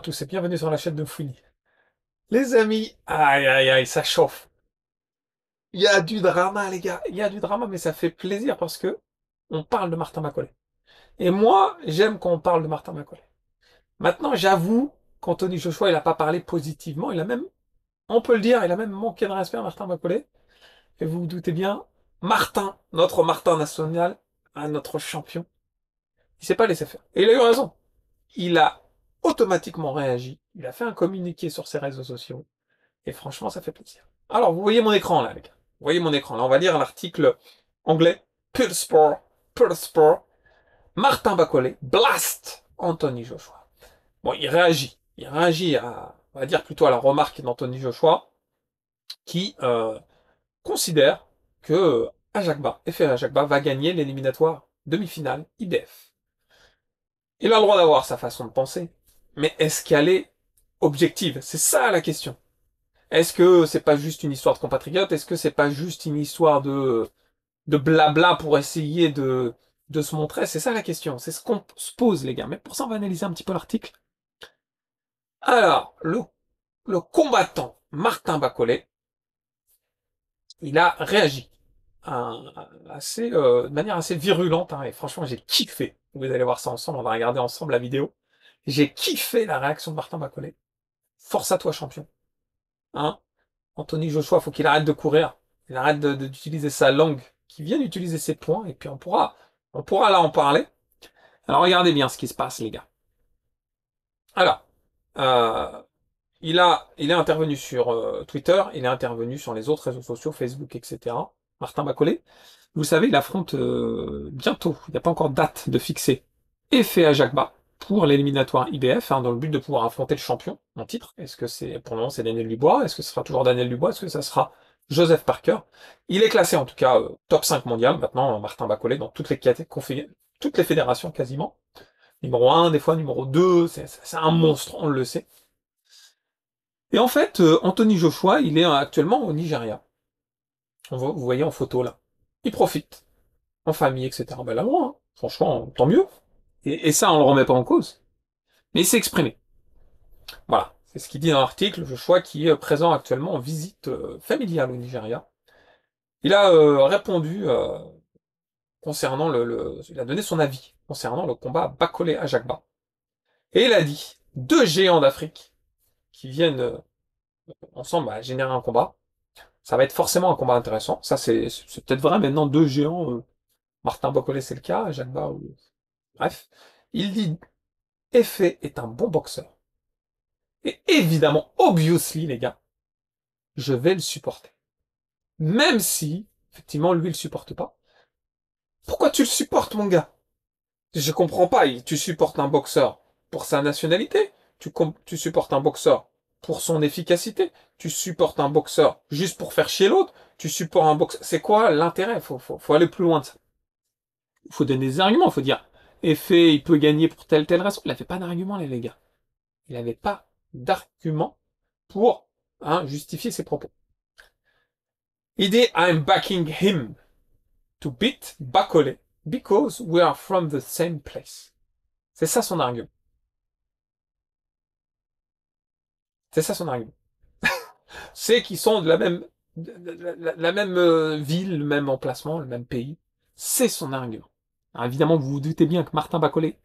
à tous et bienvenue sur la chaîne de Fouini. Les amis, aïe aïe aïe, ça chauffe. Il y a du drama, les gars. Il y a du drama, mais ça fait plaisir parce que on parle de Martin Macaulay. Et moi, j'aime quand on parle de Martin Macaulay. Maintenant, j'avoue qu'Anthony Joshua, il n'a pas parlé positivement. Il a même, on peut le dire, il a même manqué de respect à Martin Macaulay. Et vous vous doutez bien, Martin, notre Martin national, notre champion, il s'est pas laissé faire. Et il a eu raison. Il a automatiquement réagi. Il a fait un communiqué sur ses réseaux sociaux. Et franchement, ça fait plaisir. Alors, vous voyez mon écran là, les gars. Vous voyez mon écran là. On va lire l'article anglais. Pure Sport. Pure Sport. Martin Macaulay blast Anthony Joshua. Bon, il réagit. Il réagit à, on va dire plutôt à la remarque d'Anthony Joshua, qui considère que Ajagba, Efe Ajagba, va gagner l'éliminatoire demi-finale IBF. Il a le droit d'avoir sa façon de penser, mais est-ce qu'elle est objective? C'est ça la question. Est-ce que c'est pas juste une histoire de compatriotes? Est-ce que c'est pas juste une histoire de blabla pour essayer de se montrer? C'est ça la question. C'est ce qu'on se pose, les gars. Mais pour ça, on va analyser un petit peu l'article. Alors, le combattant Martin Macaulay, il a réagi de manière assez virulente, hein, et franchement, j'ai kiffé. Vous allez voir ça ensemble, on va regarder ensemble la vidéo. J'ai kiffé la réaction de Martin Macaulay. Force à toi, champion. Hein? Anthony Joshua, faut qu'il arrête de courir. Il arrête d'utiliser sa langue, qu'il vienne utiliser ses poings, et puis on pourra là en parler. Alors regardez bien ce qui se passe, les gars. Alors, euh, il est intervenu sur Twitter, il est intervenu sur les autres réseaux sociaux, Facebook, etc. Martin Macaulay, vous savez, il affronte bientôt, il n'y a pas encore de date de fixer, Efe Ajagba pour l'éliminatoire IBF, hein, dans le but de pouvoir affronter le champion en titre. Est-ce que c'est, pour le moment, c'est Daniel Dubois? Est-ce que ce sera toujours Daniel Dubois? Est-ce que ça sera Joseph Parker? Il est classé en tout cas top 5 mondial maintenant, Martin Macaulay, dans toutes les fédérations quasiment. Numéro 1, des fois numéro 2, c'est un monstre, on le sait. Et en fait, Anthony Joshua, il est actuellement au Nigeria. Vous voyez en photo là. Il profite, en famille, etc. Ben là, moi, hein. Franchement, tant mieux. Et ça, on le remet pas en cause. Mais il s'est exprimé. Voilà, c'est ce qu'il dit dans l'article, Joshua, qui est présent actuellement en visite familiale au Nigeria. Il a répondu concernant il a donné son avis concernant le combat Macaulay-Ajagba. Et il a dit, deux géants d'Afrique qui viennent ensemble à générer un combat, ça va être forcément un combat intéressant. Ça, c'est peut-être vrai, maintenant, deux géants, Martin Macaulay, c'est le cas, Ajagba, bref. Il dit, Efe est un bon boxeur. Et évidemment, obviously, les gars, je vais le supporter. Même si, effectivement, lui, il le supporte pas. Pourquoi tu le supportes, mon gars? Je comprends pas. Tu supportes un boxeur pour sa nationalité. Tu supportes un boxeur pour son efficacité. Tu supportes un boxeur juste pour faire chier l'autre. Tu supportes un boxeur. C'est quoi l'intérêt? Faut aller plus loin de ça. Il faut donner des arguments. Il faut dire, Efe, il peut gagner pour telle raison. Il n'avait pas d'argument, les gars. Il n'avait pas d'argument pour justifier ses propos. Il dit, I'm backing him to beat Macaulay because we are from the same place. C'est ça son argument. C'est ça son argument. C'est qu'ils sont de la même ville, le même emplacement, le même pays. C'est son argument. Alors évidemment, vous vous doutez bien que Martin Macaulay,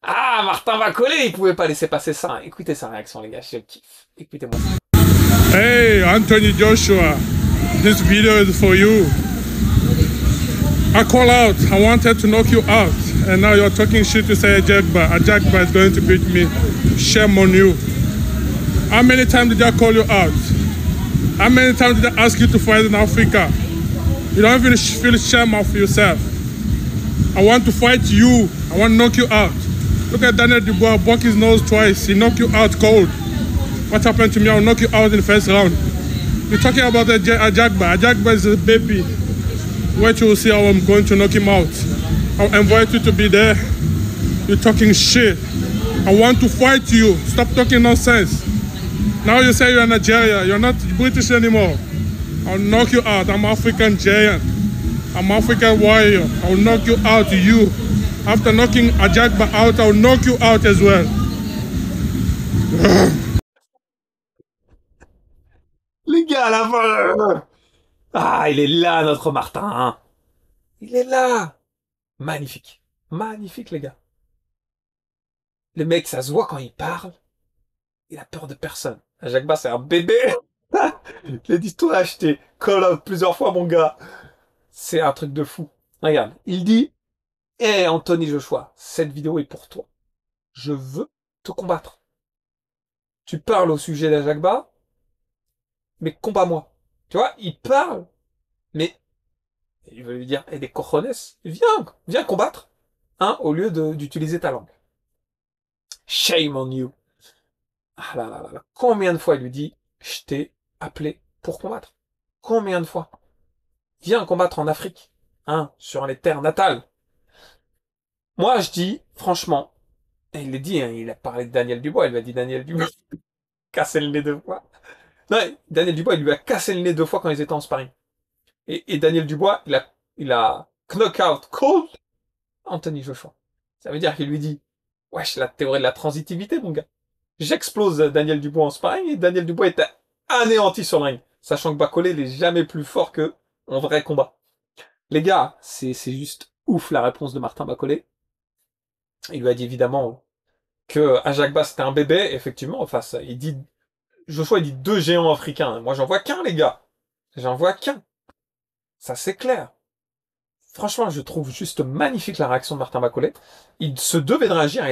Martin Macaulay, il pouvait pas laisser passer ça. Écoutez sa réaction, les gars, je kiffe. Écoutez-moi ça. Hey, Anthony Joshua, this video is for you. I call out, I wanted to knock you out, and now you're talking shit to say Ajagba. Ajagba is going to beat me. Shame on you. How many times did I call you out? How many times did I ask you to fight in Africa? You don't even feel shame of yourself. I want to fight you. I want to knock you out. Look at Daniel Dubois, broke his nose twice. He knocked you out cold. What happened to me? I'll knock you out in the first round. You're talking about Ajagba. Ajagba is a baby. Wait, you will see how I'm going to knock him out. I'll invite you to be there. You're talking shit. I want to fight you. Stop talking nonsense. Now you say you're in Nigeria. You're not British anymore. I'll knock you out. I'm African giant. I'm African warrior. I'll knock you out, you. After knocking Ajagba out, I'll knock you out as well. Les gars, à la fin. Ah, il est là, notre Martin. Hein. Il est là. Magnifique. Magnifique, les gars. Le mec, ça se voit quand il parle. Il a peur de personne. Jacques Bas, c'est un bébé. Il a dit, toi, acheté Call of plusieurs fois, mon gars. C'est un truc de fou. Regarde. Il dit, hé, Anthony Joshua, cette vidéo est pour toi. Je veux te combattre. Tu parles au sujet d'Ajagba, mais combat-moi. Tu vois, il parle, mais il veut lui dire, et des cojones, viens combattre, hein, au lieu d'utiliser ta langue. Shame on you. Ah là là là là. Combien de fois il lui dit, je t'ai appelé pour combattre? Combien de fois? Viens combattre en Afrique, hein, sur les terres natales. Moi, je dis, franchement, et il l'a dit, hein, il a parlé de Daniel Dubois, il lui a dit Daniel Dubois, cassé le nez 2 fois. Non, Daniel Dubois, il lui a cassé le nez 2 fois quand ils étaient en sparring. Et Daniel Dubois, il a knock-out cold Anthony Joshua. Ça veut dire qu'il lui dit, wesh, la théorie de la transitivité, mon gars. J'explose Daniel Dubois en sparring et Daniel Dubois est anéanti sur le ring. Sachant que Bacolé n'est jamais plus fort que en vrai combat. Les gars, c'est juste ouf la réponse de Martin Bacolé. Il lui a dit évidemment que Ajagba c'était un bébé, effectivement, enfin, il dit, Joshua il dit 2 géants africains. Moi j'en vois qu'un, les gars. J'en vois qu'un. Ça c'est clair. Franchement, je trouve juste magnifique la réaction de Martin Bacolé. Il se devait de réagir.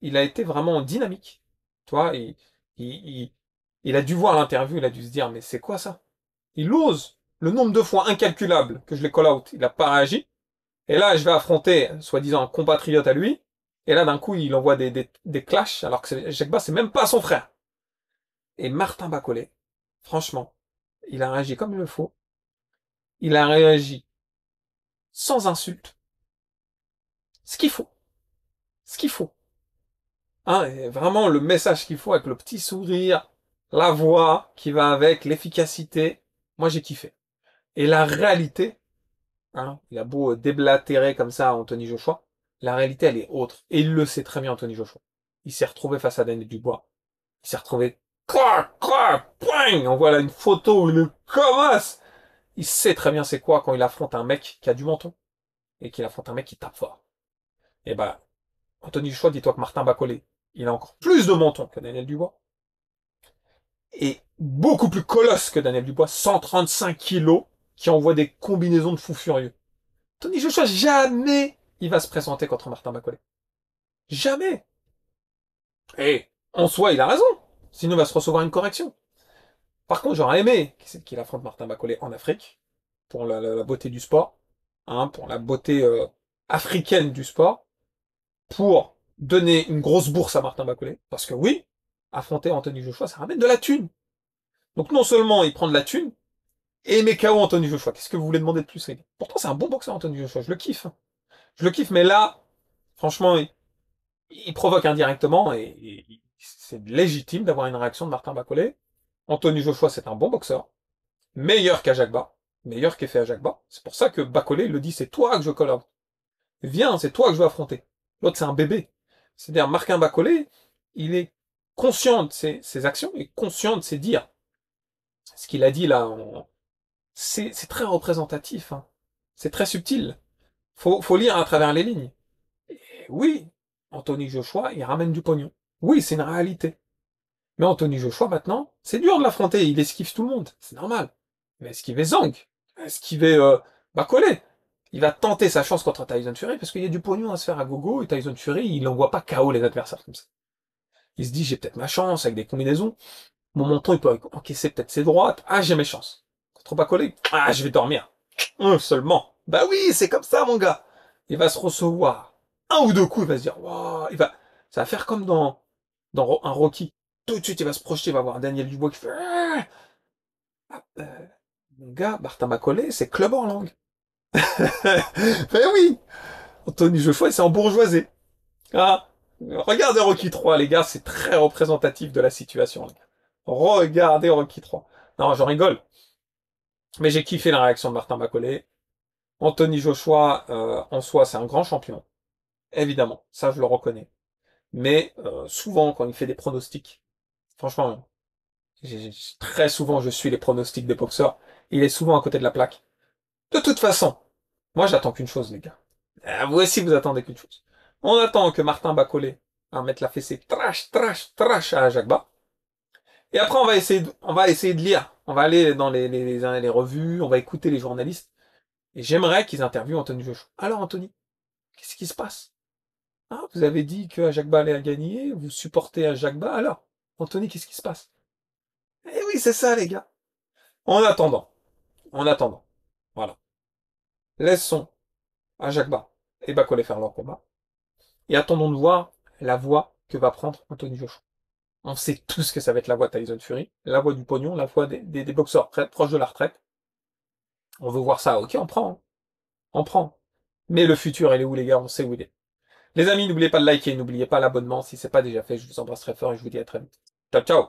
Il a été vraiment dynamique. Tu vois, il, il a dû voir l'interview, il a dû se dire, mais c'est quoi ça? Il ose. Le nombre de fois incalculable que je l'ai call out, il n'a pas réagi. Et là, je vais affronter, soi-disant, un compatriote à lui. Et là, d'un coup, il envoie des clashs, alors que Jacques Bas, c'est même pas son frère. Et Martin Bacolé, franchement, il a réagi comme il le faut. Il a réagi sans insulte. Ce qu'il faut. Ce qu'il faut. Hein, et vraiment le message qu'il faut avec le petit sourire, la voix qui va avec, l'efficacité. Moi, j'ai kiffé. Et la réalité, hein, il a beau déblatérer comme ça Anthony Joshua, la réalité, elle est autre. Et il le sait très bien, Anthony Joshua. Il s'est retrouvé face à Daniel Dubois. Il s'est retrouvé, crac, crac, poing! On voit là une photo où il le commence. Il sait très bien c'est quoi quand il affronte un mec qui a du menton et qu'il affronte un mec qui tape fort. Et bah, Anthony Joshua, dis-toi que Martin Bacolé, il a encore plus de menton que Daniel Dubois. Et beaucoup plus colosse que Daniel Dubois, 135 kilos, qui envoie des combinaisons de fous furieux. Tony Joshua, jamais il va se présenter contre Martin Bacolé. Jamais. Et en soi, il a raison. Sinon, il va se recevoir une correction. Par contre, j'aurais aimé qu'il affronte Martin Bacolé en Afrique, pour la beauté du sport, hein, pour la beauté africaine du sport, pour donner une grosse bourse à Martin Bacolé. Parce que oui, affronter Anthony Joshua, ça ramène de la thune. Donc non seulement il prend de la thune, et met KO Anthony Joshua. Qu'est-ce que vous voulez demander de plus, les gars? Pourtant, c'est un bon boxeur, Anthony Joshua. Je le kiffe. Je le kiffe, mais là, franchement, il provoque indirectement et c'est légitime d'avoir une réaction de Martin Bacolé. Anthony Joshua, c'est un bon boxeur. Meilleur qu'Ajagba. Meilleur qu'Effet Ajagba. C'est pour ça que Bacolé le dit, c'est toi que je colle out. Viens, c'est toi que je veux affronter. L'autre, c'est un bébé. C'est-à-dire, Martin Bacolé, il est conscient de ses actions et conscient de ses dires. Ce qu'il a dit là, c'est très représentatif. Hein. C'est très subtil. Faut lire à travers les lignes. Et oui, Anthony Joshua, il ramène du pognon. Oui, c'est une réalité. Mais Anthony Joshua, maintenant, c'est dur de l'affronter. Il esquive tout le monde. C'est normal. Il va esquiver Zhang. Il va esquiver Bacolé. Il va tenter sa chance contre Tyson Fury parce qu'il y a du pognon à se faire à gogo et Tyson Fury, il n'envoie pas KO les adversaires comme ça. Il se dit, j'ai peut-être ma chance avec des combinaisons. Mon menton, il peut encaisser peut-être ses droites. Ah, j'ai mes chances. Contre Bacolé, ah, je vais dormir. Seulement. Bah oui, c'est comme ça, mon gars. Il va se recevoir un ou 2 coups, il va se dire, waouh, ça va faire comme dans un Rocky. Tout de suite, il va se projeter, il va voir Daniel Dubois qui fait, mon gars, Martin Bacolé, c'est club en langue. Ben oui, Anthony Joshua, c'est en bourgeoisie. Ah, regardez Rocky 3, les gars, c'est très représentatif de la situation. Les gars. Regardez Rocky 3. Non, j'en rigole. Mais j'ai kiffé la réaction de Martin Bacolé. Anthony Joshua, en soi, c'est un grand champion. Évidemment, ça je le reconnais. Mais souvent, quand il fait des pronostics, franchement, très souvent, je suis les pronostics des boxeurs. Il est souvent à côté de la plaque. De toute façon, moi, j'attends qu'une chose, les gars. Vous aussi, vous attendez qu'une chose. On attend que Martin Bacolé mette la fessée trash, trash, trash à Jacques. Et après, on va essayer de lire. On va aller dans les revues, on va écouter les journalistes. Et j'aimerais qu'ils interviewent Anthony Joshua. Alors, Anthony, qu'est-ce qui se passe? Ah, vous avez dit que Jacques allait gagner, vous supportez à Jacques. Alors, Anthony, qu'est-ce qui se passe? Eh oui, c'est ça, les gars. En attendant, en attendant, voilà. Laissons à Jacques et Bacolé faire leur combat. Et attendons de voir la voie que va prendre Anthony Joshua. On sait tous que ça va être la voie Tyson Fury, la voie du pognon, la voie des boxeurs très proches de la retraite. On veut voir ça, ok, on prend. Hein. On prend. Mais le futur, il est où, les gars? On sait où il est. Les amis, n'oubliez pas de liker, n'oubliez pas l'abonnement. Si c'est pas déjà fait, je vous embrasse très fort et je vous dis à très vite. Ciao, ciao!